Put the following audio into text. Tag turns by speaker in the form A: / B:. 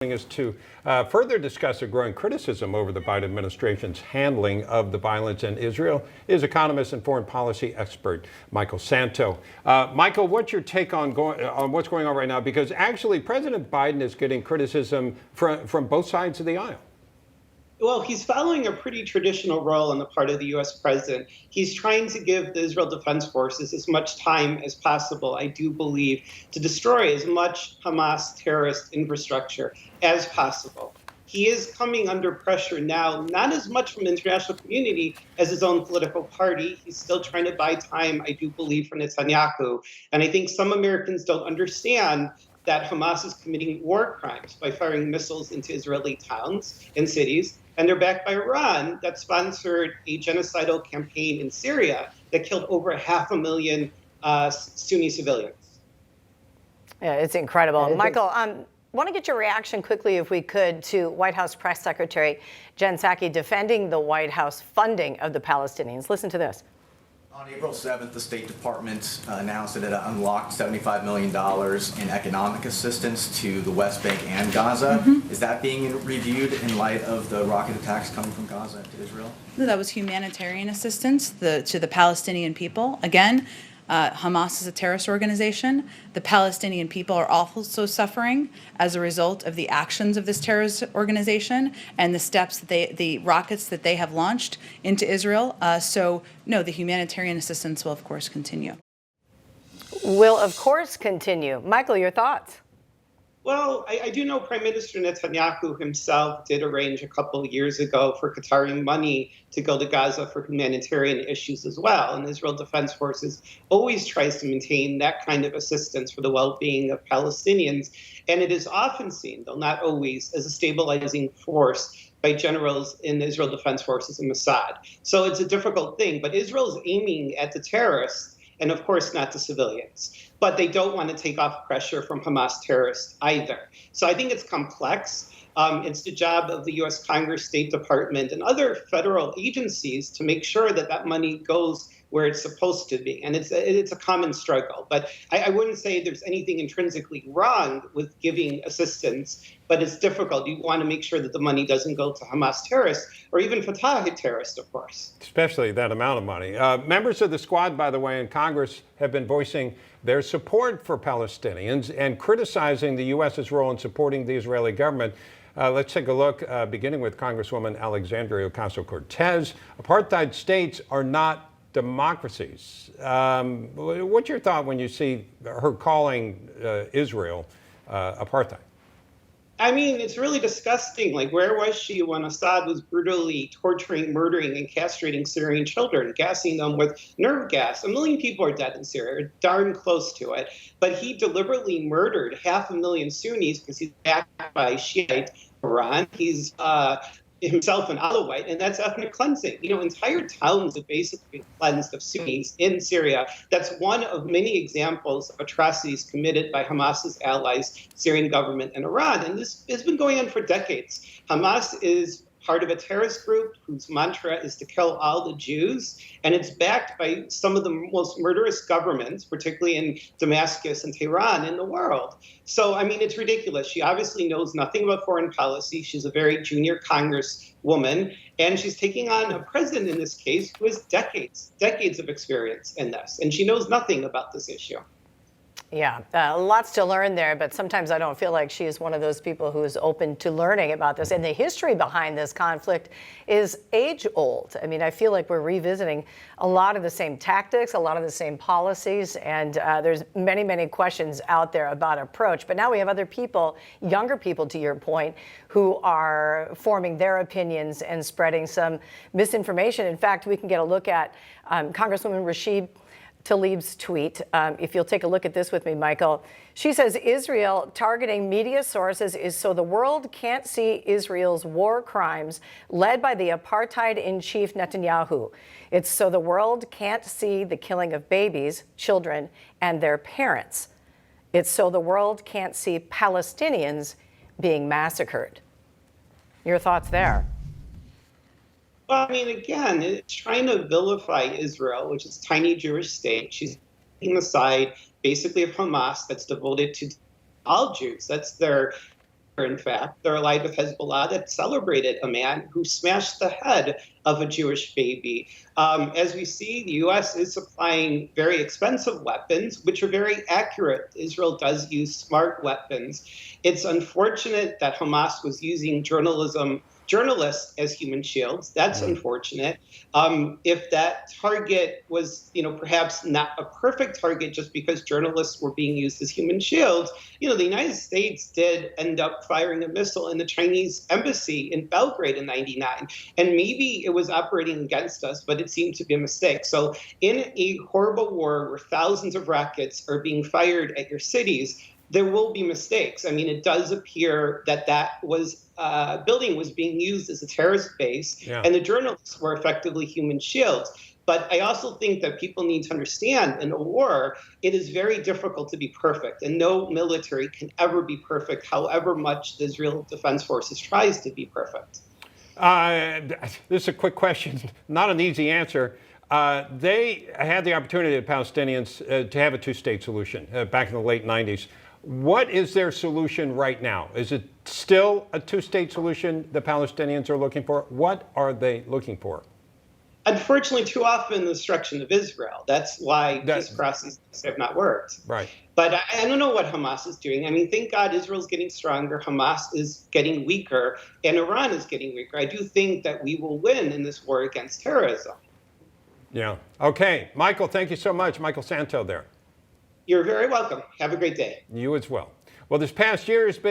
A: Us to further discuss a growing criticism over the Biden administration's handling of the violence in Israel is economist and foreign policy expert Michael Santo. Michael, what's your take on what's going on right now? Because actually President Biden is getting criticism from both sides of the aisle.
B: Well, he's following a pretty traditional role on the part of the U.S. president. He's trying to give the Israel Defense Forces as much time as possible, I do believe, to destroy as much Hamas terrorist infrastructure as possible. He is coming under pressure now, not as much from the international community as his own political party. He's still trying to buy time, I do believe, for Netanyahu. And I think some Americans don't understand that Hamas is committing war crimes by firing missiles into Israeli towns and cities. And they're backed by Iran that sponsored a genocidal campaign in Syria that killed over 500,000 Sunni civilians.
C: Yeah, it's incredible. Michael, want to get your reaction quickly, if we could, to White House Press Secretary Jen Psaki defending the White House funding of the Palestinians. Listen to this.
D: On April 7th, the State Department announced that it unlocked $75 million in economic assistance to the West Bank and Gaza. Is that being reviewed in light of the rocket attacks coming from Gaza to Israel?
E: That was humanitarian assistance to the Palestinian people. Again, Hamas is a terrorist organization. The Palestinian people are also suffering as a result of the actions of this terrorist organization and the steps that the rockets that they have launched into Israel. So, no, the humanitarian assistance will, of course, continue.
C: Will, of course, continue. Michael, your thoughts?
B: Well, I do know Prime Minister Netanyahu himself did arrange a couple of years ago for Qatari money to go to Gaza for humanitarian issues as well. And Israel Defense Forces always tries to maintain that kind of assistance for the well-being of Palestinians. And it is often seen, though not always, as a stabilizing force by generals in the Israel Defense Forces and Mossad. So it's a difficult thing. But Israel is aiming at the terrorists and, of course, not the civilians. But they don't want to take off pressure from Hamas terrorists either. So I think it's complex. It's the job of the U.S. Congress, State Department, and other federal agencies to make sure that that money goes where it's supposed to be. And it's a common struggle. But I wouldn't say there's anything intrinsically wrong with giving assistance, but it's difficult. You want to make sure that the money doesn't go to Hamas terrorists or even Fatah terrorists, of course.
A: Especially that amount of money. Members of the squad, by the way, in Congress have been voicing their support for Palestinians and criticizing the U.S.'s role in supporting the Israeli government. Let's take a look, beginning with Congresswoman Alexandria Ocasio-Cortez. Apartheid states are not democracies. What's your thought when you see her calling Israel apartheid?
B: I mean, it's really disgusting. Like, where was she when Assad was brutally torturing, murdering, and castrating Syrian children, gassing them with nerve gas? 1 million people are dead in Syria, or darn close to it. But he deliberately murdered 500,000 Sunnis because he's backed by Shiite Iran. He's himself an Alawite, and that's ethnic cleansing. You know, entire towns have basically been cleansed of Sunnis in Syria. That's one of many examples of atrocities committed by Hamas's allies, Syrian government, and Iran. And this has been going on for decades. Hamas is part of a terrorist group whose mantra is to kill all the Jews, and it's backed by some of the most murderous governments, particularly in Damascus and Tehran in the world. So, I mean, it's ridiculous. She obviously knows nothing about foreign policy. She's a very junior congresswoman, and she's taking on a president in this case who has decades of experience in this, and she knows nothing about this issue.
C: Yeah, lots to learn there, but sometimes I don't feel like she is one of those people who is open to learning about this. And the history behind this conflict is age old. I mean, I feel like we're revisiting a lot of the same tactics, a lot of the same policies, and there's many questions out there about approach. But now we have other people, younger people, to your point, who are forming their opinions and spreading some misinformation. In fact, we can get a look at Congresswoman Rashid Tlaib's tweet. If you'll take a look at this with me, Michael. She says Israel targeting media sources is so the world can't see Israel's war crimes led by the apartheid-in-chief Netanyahu. It's so the world can't see the killing of babies, children, and their parents. It's so the world can't see Palestinians being massacred. Your thoughts there?
B: Well, I mean, again, it's trying to vilify Israel, which is a tiny Jewish state. She's taking the side, basically, of Hamas that's devoted to all Jews. That's their in fact, they're allied with Hezbollah that celebrated a man who smashed the head of a Jewish baby. As we see, the U.S. is supplying very expensive weapons, which are very accurate. Israel does use smart weapons. It's unfortunate that Hamas was using journalists as human shields. That's unfortunate. If that target was, perhaps not a perfect target just because journalists were being used as human shields, the United States did end up firing a missile in the Chinese embassy in Belgrade in '99. And maybe it was operating against us, but it seemed to be a mistake. So in a horrible war where thousands of rockets are being fired at your cities, there will be mistakes. I mean, it does appear that building was being used as a terrorist base, and the journalists were effectively human shields. But I also think that people need to understand in a war, it is very difficult to be perfect, and no military can ever be perfect, however much the Israel Defense Forces tries to be perfect.
A: This is a quick question, not an easy answer. They had the opportunity, the Palestinians, to have a two-state solution back in the late 90s. What is their solution right now? Is it still a two-state solution the Palestinians are looking for? What are they looking for?
B: Unfortunately, too often the destruction of Israel. That's why peace processes have not worked.
A: Right.
B: But I don't know what Hamas is doing. I mean, thank God Israel's getting stronger, Hamas is getting weaker, and Iran is getting weaker. I do think that we will win in this war against terrorism.
A: Yeah. Okay. Michael, thank you so much. Michael Santo there.
B: You're very welcome. Have a great day.
A: You as well. Well, this past year has been